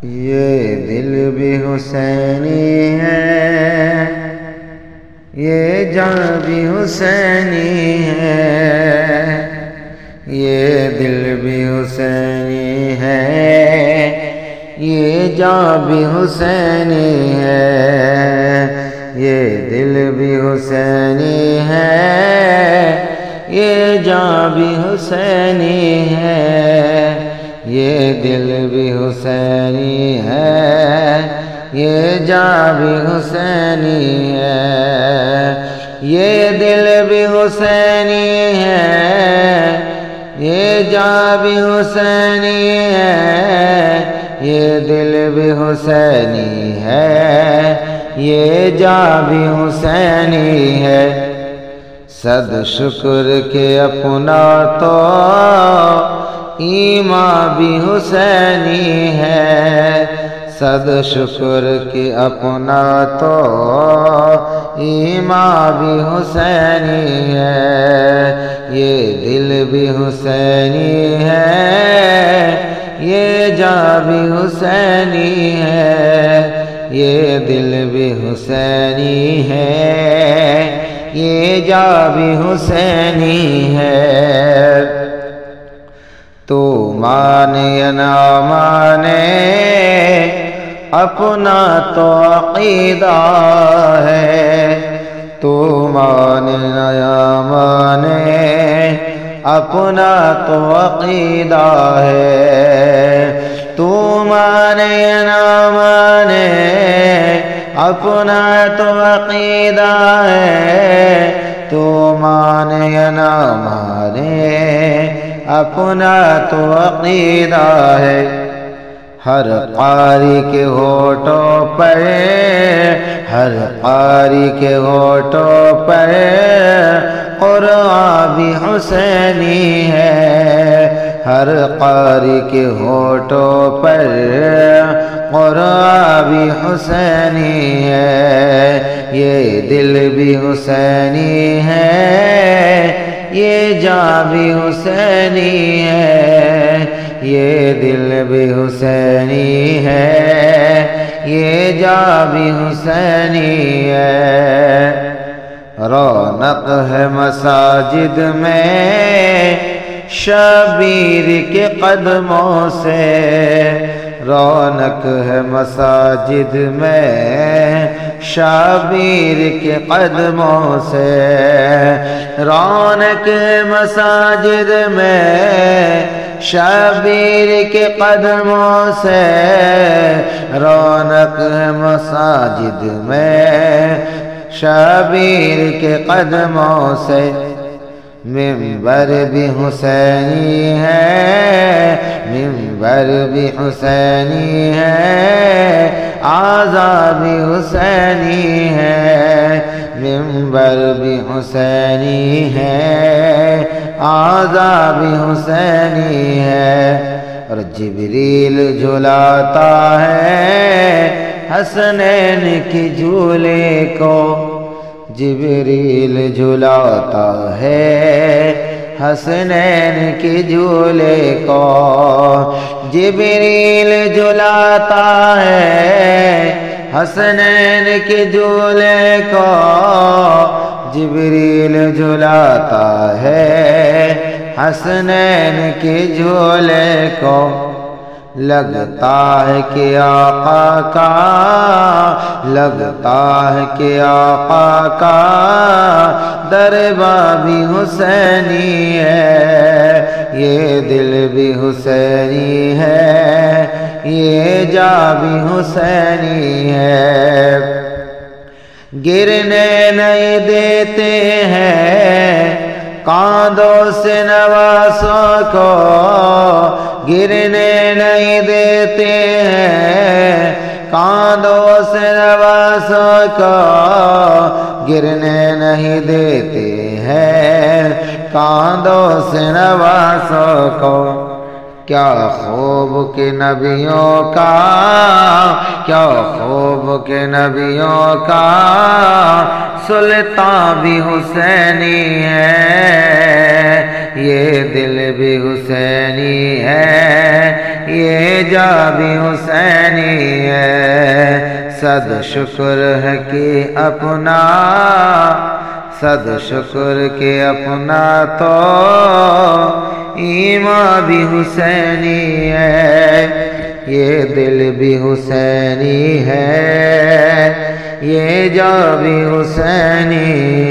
یہ دل بھی حسینی ہے، یہ جان بھی حسینی ہے، یہ دل بھی حسینی ہے، یہ جان بھی حسینی ہے، یہ دل بھی حسینی ہے، یہ جان بھی حسینی ہے، یہ دل بھی حسینی ہے، یہ جان بھی حسینی ہے، یہ دل بھی حسینی ہے، یہ جان بھی حسینی ہے، یہ دل بھی حسینی ہے، یہ جان بھی حسینی ہے۔ صد شکر کہ اپنا تو ایمان بھی حسینی ہے، صد شکر کہ اپنا تو ایمان بھی حسینی ہے، یہ دل بھی حسینی ہے، یہ جان بھی حسینی ہے، یہ دل بھی حسینی ہے، یہ جان بھی حسینی ہے۔ تو مانے یا نہ مانے اپنا تو عقیدہ ہے، تو مانے یا مانے اپنا تو عقیدہ ہے، تو مانے یا نہ مانے اپنا تو عقیدہ ہے، تو مانے یا نہ مانے اپنا تو عقیدہ ہے۔ ہر قاری کے ہونٹوں پر، ہر قاری کے ہونٹوں پر قرآن بھی حسینی ہے، ہر قاری کے ہونٹوں پر قرآن بھی حسینی ہے، یہ دل بھی حسینی ہے، یہ جان بھی حسینی ہے، یہ دل بھی حسینی ہے، یہ جان بھی حسینی ہے۔ رونق ہے مساجد میں شبیر کے قدموں سے، رونق ہے مساجد میں شبیر کے قدموں سے، رونق مساجد میں شبیر کے قدموں سے، رونق مساجد میں شبیر کے قدموں سے۔ منبر بھی حسینی ہے، منبر بھی حسینی ہے، آزاد بھی حسینی ہے، منبر بھی حسینی ہے، آزاد بھی حسینی ہے۔ اور جبریل جھلاتا ہے حسنین کی جھولے کو، جبریل جھلاتا ہے حسنین کی جھولے کو، جبریل جھلاتا ہے حسنین کے جھولے کو، جبریل جھلاتا ہے حسنین کے جھولے کو۔ لگتا ہے کہ آقا کا، لگتا ہے کہ آقا کا دربار بھی حسینی ہے، یہ دل بھی حسینی ہے، یہ جان بھی حسینی ہے۔ گرنے نہیں دیتے ہیں کاندھوں سے نواسوں کو، گرنے نہیں دیتے ہیں کاندھوں سے نواسوں کو، گرنے نہیں دیتے ہیں کاندھوں سے نواسوں کو۔ کیا خوب کے نبیوں کا، کیا خوب کے نبیوں کا سلطان بھی حسینی ہے، یہ دل بھی حسینی ہے، یہ جا بھی حسینی ہے۔ صد شکر ہے کہ اپنا، صد شکر کہ اپنا تو ایمان بھی حسینی ہے، یہ دل بھی حسینی ہے، یہ جا بھی حسینی